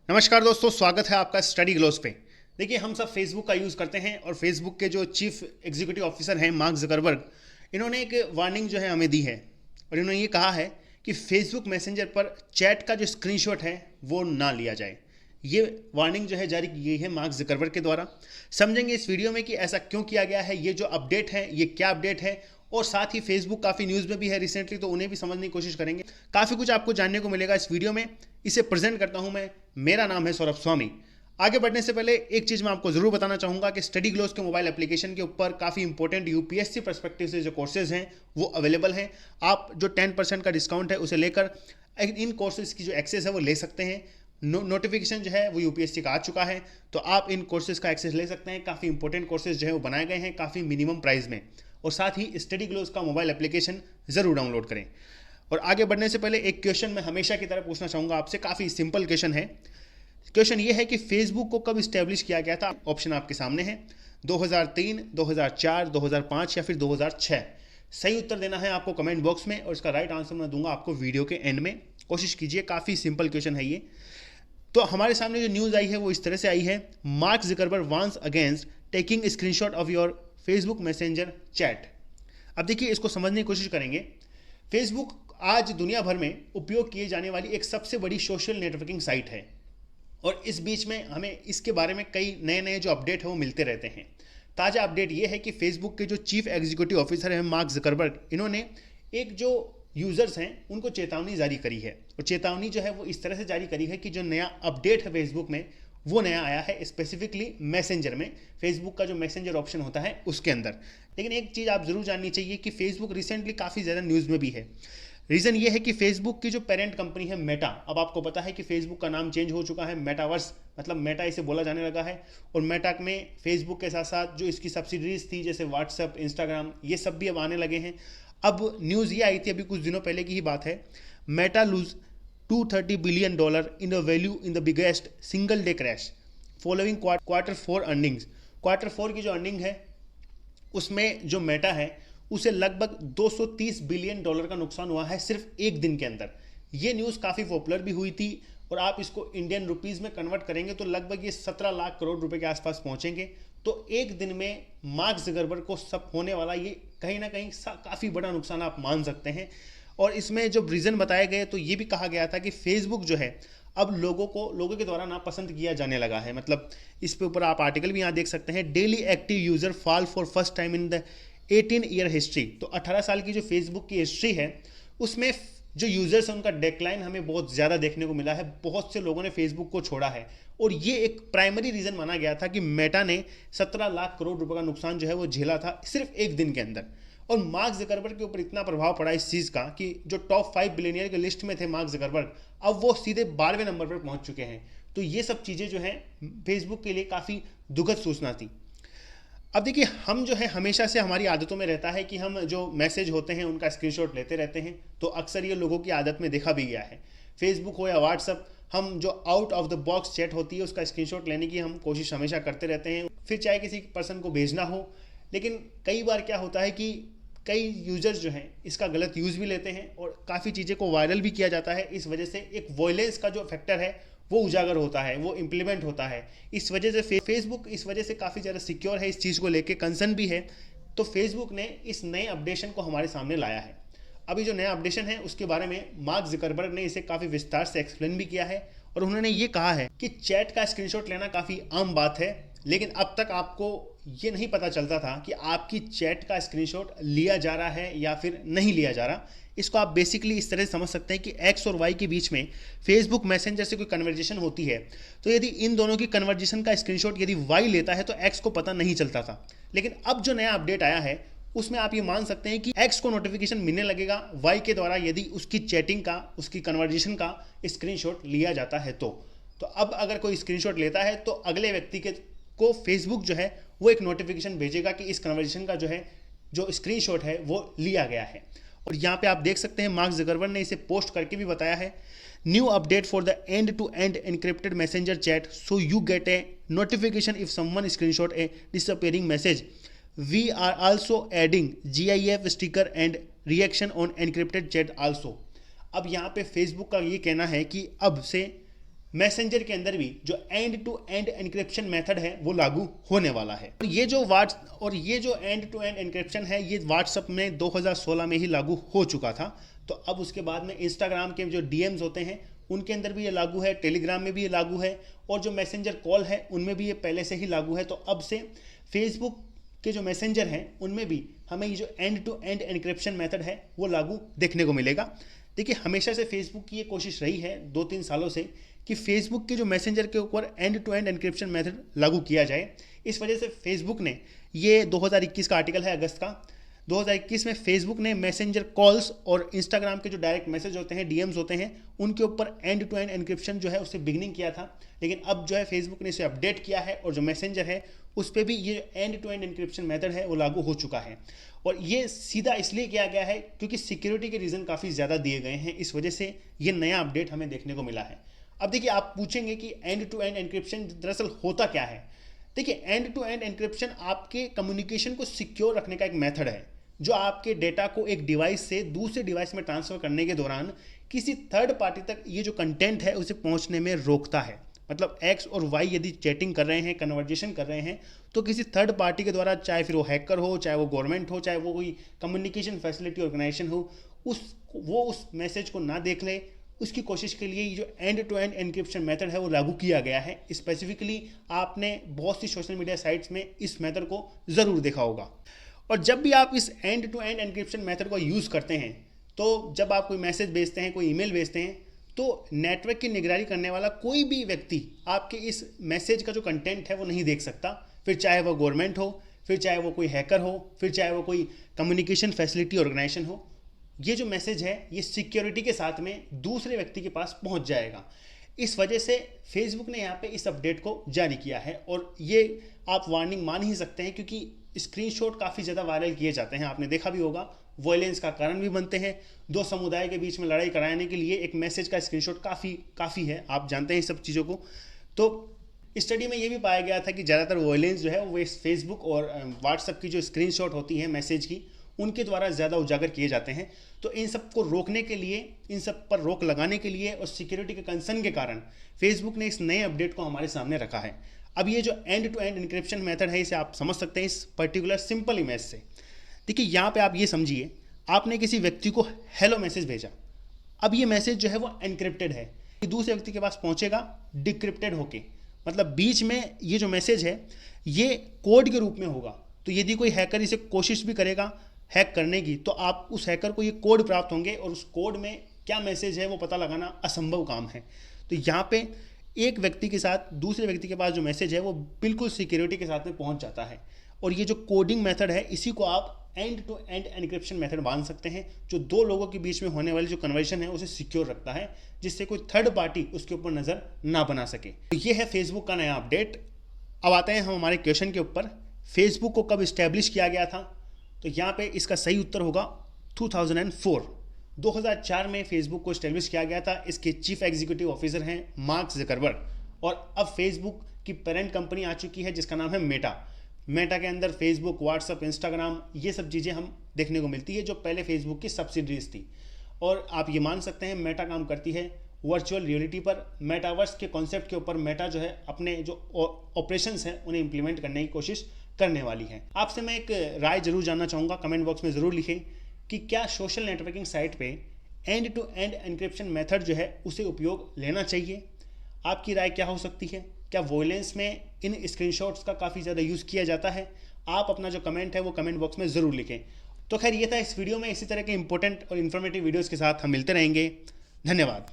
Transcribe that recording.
नमस्कार दोस्तों, स्वागत है आपका स्टडी ग्लोस पे। देखिए, हम सब फेसबुक का यूज़ करते हैं और फेसबुक के जो चीफ एग्जीक्यूटिव ऑफिसर हैं मार्क जकरबर्ग, इन्होंने एक वार्निंग जो है हमें दी है। और इन्होंने ये कहा है कि फेसबुक मैसेंजर पर चैट का जो स्क्रीनशॉट है वो ना लिया जाए। ये वार्निंग जो है जारी की गई है मार्क जकरबर्ग के द्वारा। समझेंगे इस वीडियो में कि ऐसा क्यों किया गया है, ये जो अपडेट है ये क्या अपडेट है, और साथ ही फेसबुक काफ़ी न्यूज़ में भी है रिसेंटली, तो उन्हें भी समझने की कोशिश करेंगे। काफ़ी कुछ आपको जानने को मिलेगा इस वीडियो में। इसे प्रेजेंट करता हूं मैं, मेरा नाम है सौरभ स्वामी। आगे बढ़ने से पहले एक चीज़ मैं आपको ज़रूर बताना चाहूँगा कि स्टडी ग्लोस के मोबाइल एप्लीकेशन के ऊपर काफ़ी इंपॉर्टेंट यूपीएससी पर्सपेक्टिव से जो कोर्सेज हैं वो अवेलेबल हैं। आप जो 10% का डिस्काउंट है उसे लेकर इन कोर्सेज की जो एक्सेस है वो ले सकते हैं। नोटिफिकेशन जो है वो यूपीएससी का आ चुका है, तो आप इन कोर्सेज का एक्सेस ले सकते हैं। काफ़ी इंपॉर्टेंट कोर्सेज जो है वो बनाए गए हैं काफ़ी मिनिमम प्राइस में। और साथ ही स्टडी ग्लोस का मोबाइल एप्लीकेशन ज़रूर डाउनलोड करें। और आगे बढ़ने से पहले एक क्वेश्चन मैं हमेशा की तरह पूछना चाहूँगा आपसे। काफ़ी सिंपल क्वेश्चन है। क्वेश्चन ये है कि फेसबुक को कब इस्टेब्लिश किया गया था। ऑप्शन आपके सामने है, 2003, 2004, 2005 या फिर 2006। सही उत्तर देना है आपको कमेंट बॉक्स में, और इसका राइट आंसर मैं दूंगा आपको वीडियो के एंड में। कोशिश कीजिए, काफ़ी सिंपल क्वेश्चन है ये। तो हमारे सामने जो न्यूज़ आई है वो इस तरह से आई है, mark Zuckerberg warns against taking screenshot of your Facebook messenger chat. अब देखिए, इसको समझने की कोशिश करेंगे। फेसबुक आज दुनिया भर में उपयोग किए जाने वाली एक सबसे बड़ी सोशल नेटवर्किंग साइट है, और इस बीच में हमें इसके बारे में कई नए नए जो अपडेट है वो मिलते रहते हैं। ताज़ा अपडेट ये है कि फेसबुक के जो चीफ एग्जीक्यूटिव ऑफिसर हैं मार्क जकरबर्ग, इन्होंने एक जो यूज़र्स हैं उनको चेतावनी जारी करी है। और चेतावनी जो है वो इस तरह से जारी करी है कि जो नया अपडेट है फेसबुक में वो नया आया है, स्पेसिफिकली मैसेंजर में, फेसबुक का जो मैसेंजर ऑप्शन होता है उसके अंदर। लेकिन एक चीज़ आप ज़रूर जाननी चाहिए कि फेसबुक रिसेंटली काफ़ी ज़्यादा न्यूज़ में भी है। रीज़न ये है कि फेसबुक की जो पेरेंट कंपनी है मेटा, अब आपको पता है कि फेसबुक का नाम चेंज हो चुका है, मेटावर्स, मतलब मेटा इसे बोला जाने लगा है। और मेटा में फेसबुक के साथ साथ जो इसकी सब्सिडरीज थी जैसे व्हाट्सएप, इंस्टाग्राम, ये सब भी अब आने लगे हैं। अब न्यूज़ ये आई थी, अभी कुछ दिनों पहले की ही बात है, Meta lose $230 billion in the value in the biggest single day crash following quarter four earnings. Quarter four की जो अर्निंग है उसमें जो मेटा है उसे लगभग $230 बिलियन का नुकसान हुआ है सिर्फ एक दिन के अंदर। ये न्यूज़ काफ़ी पॉपुलर भी हुई थी, और आप इसको इंडियन रुपीज़ में कन्वर्ट करेंगे तो लगभग ये 17 लाख करोड़ रुपए के आसपास पहुंचेंगे। तो एक दिन में मार्क जकरबर्ग को सब होने वाला ये कहीं ना कहीं काफ़ी बड़ा नुकसान आप मान सकते हैं। और इसमें जो रीज़न बताए गए तो ये भी कहा गया था कि फेसबुक जो है अब लोगों के द्वारा नापसंद किया जाने लगा है। मतलब इस पे ऊपर आप आर्टिकल भी यहाँ देख सकते हैं, daily active user fall for first time in the 18 year history. तो 18 साल की जो फेसबुक की हिस्ट्री है उसमें जो यूजर्स हैं उनका डेक्लाइन हमें बहुत ज़्यादा देखने को मिला है। बहुत से लोगों ने फेसबुक को छोड़ा है, और ये एक प्राइमरी रीज़न माना गया था कि मेटा ने 17 लाख करोड़ रुपए का नुकसान जो है वो झेला था सिर्फ एक दिन के अंदर। और मार्क जकरबर्ग के ऊपर इतना प्रभाव पड़ा इस चीज़ का कि जो टॉप 5 बिलियनियर के लिस्ट में थे मार्क जकरबर्ग, अब वो सीधे 12वें नंबर पर पहुंच चुके हैं। तो ये सब चीज़ें जो हैं फेसबुक के लिए काफ़ी दुखद सूचना थी। अब देखिए, हम जो है हमेशा से हमारी आदतों में रहता है कि हम जो मैसेज होते हैं उनका स्क्रीनशॉट लेते रहते हैं। तो अक्सर ये लोगों की आदत में देखा भी गया है। फेसबुक हो या व्हाट्सअप, हम जो out of the box chat होती है उसका स्क्रीनशॉट लेने की हम कोशिश हमेशा करते रहते हैं, फिर चाहे किसी पर्सन को भेजना हो। लेकिन कई बार क्या होता है कि कई यूजर्स जो हैं इसका गलत यूज़ भी लेते हैं, और काफ़ी चीज़ें को वायरल भी किया जाता है। इस वजह से एक वॉयलेंस का जो फैक्टर है वो उजागर होता है, वो इम्प्लीमेंट होता है। इस वजह से फेसबुक इस वजह से काफ़ी ज़्यादा सिक्योर है, इस चीज़ को लेके कंसर्न भी है। तो फेसबुक ने इस नए अपडेशन को हमारे सामने लाया है। अभी जो नया अपडेशन है उसके बारे में मार्क जकरबर्ग ने इसे काफ़ी विस्तार से एक्सप्लेन भी किया है, और उन्होंने ये कहा है कि चैट का स्क्रीनशॉट लेना काफ़ी आम बात है, लेकिन अब तक आपको ये नहीं पता चलता था कि आपकी चैट का स्क्रीनशॉट लिया जा रहा है या फिर नहीं लिया जा रहा। इसको आप बेसिकली इस तरह से समझ सकते हैं कि एक्स और वाई के बीच में फेसबुक मैसेंजर से कोई कन्वर्जेशन होती है, तो यदि इन दोनों की कन्वर्जेशन का स्क्रीनशॉट यदि वाई लेता है तो एक्स को पता नहीं चलता था। लेकिन अब जो नया अपडेट आया है उसमें आप ये मान सकते हैं कि एक्स को नोटिफिकेशन मिलने लगेगा वाई के द्वारा यदि उसकी चैटिंग का, उसकी कन्वर्जेशन का स्क्रीनशॉट लिया जाता है। तो अब अगर कोई स्क्रीनशॉट लेता है तो अगले व्यक्ति के को फेसबुक जो है वो एक नोटिफिकेशन भेजेगा कि इस कन्वर्जेशन का जो स्क्रीनशॉट है वो लिया गया है। और यहाँ पे आप देख सकते हैं मार्क जकरबर्ग ने इसे पोस्ट करके भी बताया है, new update for the end to end encrypted messenger chat, so you get a notification if someone screenshot a disappearing message. We are also adding GIF sticker and reaction on encrypted chat also. अब यहाँ पे Facebook का ये कहना है कि अब से मैसेंजर के अंदर भी जो end to end encryption method है वो लागू होने वाला है। और ये जो एंड टू एंड एन्क्रिप्शन है ये व्हाट्सएप में 2016 में ही लागू हो चुका था। तो अब उसके बाद में इंस्टाग्राम के जो डीएम्स होते हैं उनके अंदर भी ये लागू है, टेलीग्राम में भी ये लागू है, और जो मैसेंजर कॉल है उनमें भी ये पहले से ही लागू है। तो अब से फेसबुक के जो मैसेंजर हैं उनमें भी हमें ये जो end to end encryption method है वो लागू देखने को मिलेगा। देखिए, हमेशा से फेसबुक की ये कोशिश रही है 2-3 सालों से कि फेसबुक के जो मैसेंजर के ऊपर end to end encryption method लागू किया जाए। इस वजह से फेसबुक ने, ये 2021 का आर्टिकल है अगस्त का, 2021 में फेसबुक ने मैसेंजर कॉल्स और इंस्टाग्राम के जो डायरेक्ट मैसेज होते हैं, डीएम्स होते हैं, उनके ऊपर एंड टू एंड एन्क्रिप्शन जो है उससे बिगनिंग किया था। लेकिन अब जो है फेसबुक ने इसे अपडेट किया है और जो मैसेंजर है उस पर भी ये end to end encryption method है वो लागू हो चुका है। और ये सीधा इसलिए किया गया है क्योंकि सिक्योरिटी के रीज़न काफ़ी ज़्यादा दिए गए हैं, इस वजह से ये नया अपडेट हमें देखने को मिला है। अब देखिए, आप पूछेंगे कि एंड टू एंड एन्क्रिप्शन दरअसल होता क्या है। देखिए, एंड टू एंड एन्क्रिप्शन आपके कम्युनिकेशन को सिक्योर रखने का एक मेथड है जो आपके डेटा को एक डिवाइस से दूसरे डिवाइस में ट्रांसफ़र करने के दौरान किसी थर्ड पार्टी तक ये जो कंटेंट है उसे पहुंचने में रोकता है। मतलब एक्स और वाई यदि चैटिंग कर रहे हैं, कन्वर्जेशन कर रहे हैं, तो किसी थर्ड पार्टी के द्वारा, चाहे फिर वो हैकर हो, चाहे वो गवर्नमेंट हो, चाहे वो कोई कम्युनिकेशन फैसिलिटी ऑर्गेनाइजेशन हो, वो उस मैसेज को ना देख ले, उसकी कोशिश के लिए ये जो end to end encryption method है वो लागू किया गया है। स्पेसिफिकली आपने बहुत सी सोशल मीडिया साइट्स में इस मेथड को ज़रूर देखा होगा। और जब भी आप इस end to end encryption method को यूज़ करते हैं, तो जब आप कोई मैसेज भेजते हैं, कोई ईमेल भेजते हैं, तो नेटवर्क की निगरानी करने वाला कोई भी व्यक्ति आपके इस मैसेज का जो कंटेंट है वो नहीं देख सकता। फिर चाहे वो गवर्नमेंट हो, फिर चाहे वो कोई हैकर हो, फिर चाहे वो कोई कम्युनिकेशन फैसिलिटी ऑर्गेनाइजेशन हो, ये जो मैसेज है ये सिक्योरिटी के साथ में दूसरे व्यक्ति के पास पहुंच जाएगा। इस वजह से फेसबुक ने यहाँ पे इस अपडेट को जारी किया है। और ये आप वार्निंग मान ही सकते हैं क्योंकि स्क्रीनशॉट काफ़ी ज़्यादा वायरल किए जाते हैं, आपने देखा भी होगा, वायलेंस का कारण भी बनते हैं। दो समुदाय के बीच में लड़ाई कराने के लिए एक मैसेज का स्क्रीनशॉट काफ़ी है, आप जानते हैं इस सब चीज़ों को। तो स्टडी में ये भी पाया गया था कि ज़्यादातर वायलेंस जो है वो फेसबुक और व्हाट्सएप की जो स्क्रीनशॉट होती है मैसेज की, उनके द्वारा ज़्यादा उजागर किए जाते हैं। तो इन सब को रोकने के लिए, इन सब पर रोक लगाने के लिए और सिक्योरिटी के कंसर्न के कारण फेसबुक ने इस नए अपडेट को हमारे सामने रखा है। अब ये जो end to end encryption method है इसे आप समझ सकते हैं इस पर्टिकुलर सिंपल इमेज से। देखिए, यहाँ पे आप ये समझिए, आपने किसी व्यक्ति को हेलो मैसेज भेजा। अब ये मैसेज जो है वो एनक्रिप्टेड है, दूसरे व्यक्ति के पास पहुँचेगा डिक्रिप्टेड होके, मतलब बीच में ये जो मैसेज है ये कोड के रूप में होगा। तो यदि कोई हैकर इसे कोशिश भी करेगा हैक करने की, तो आप उस हैकर को ये कोड प्राप्त होंगे और उस कोड में क्या मैसेज है वो पता लगाना असंभव काम है। तो यहाँ पे एक व्यक्ति के साथ दूसरे व्यक्ति के पास जो मैसेज है वो बिल्कुल सिक्योरिटी के साथ में पहुँच जाता है। और ये जो कोडिंग मेथड है इसी को आप end to end encryption method मान सकते हैं, जो दो लोगों के बीच में होने वाली जो कन्वर्सेशन है उसे सिक्योर रखता है, जिससे कोई थर्ड पार्टी उसके ऊपर नज़र ना बना सके। तो ये है फेसबुक का नया अपडेट। अब आते हैं हम हमारे क्वेश्चन के ऊपर, फेसबुक को कब इस्टेब्लिश किया गया था। तो यहाँ पे इसका सही उत्तर होगा 2004। 2004 में फेसबुक को इस्टेब्लिश किया गया था। इसके चीफ एग्जीक्यूटिव ऑफिसर हैं मार्क ज़करबर्ग। और अब फेसबुक की पेरेंट कंपनी आ चुकी है जिसका नाम है मेटा। मेटा के अंदर फेसबुक, व्हाट्सएप, इंस्टाग्राम, ये सब चीज़ें हम देखने को मिलती है जो पहले फेसबुक की सब्सिडरीज थी। और आप ये मान सकते हैं मेटा काम करती है वर्चुअल रियलिटी पर, मेटावर्स के कॉन्सेप्ट के ऊपर मेटा जो है अपने जो ऑपरेशंस हैं उन्हें इंप्लीमेंट करने की कोशिश करने वाली है। आपसे मैं एक राय जरूर जानना चाहूँगा, कमेंट बॉक्स में ज़रूर लिखें कि क्या सोशल नेटवर्किंग साइट पे end to end encryption method जो है उसे उपयोग लेना चाहिए। आपकी राय क्या हो सकती है? क्या वॉयलेंस में इन स्क्रीनशॉट्स का काफ़ी ज़्यादा यूज़ किया जाता है? आप अपना जो कमेंट है वो कमेंट बॉक्स में ज़रूर लिखें। तो खैर ये था इस वीडियो में। इसी तरह के इंपॉर्टेंट और इन्फॉर्मेटिव वीडियोज़ के साथ हम मिलते रहेंगे। धन्यवाद।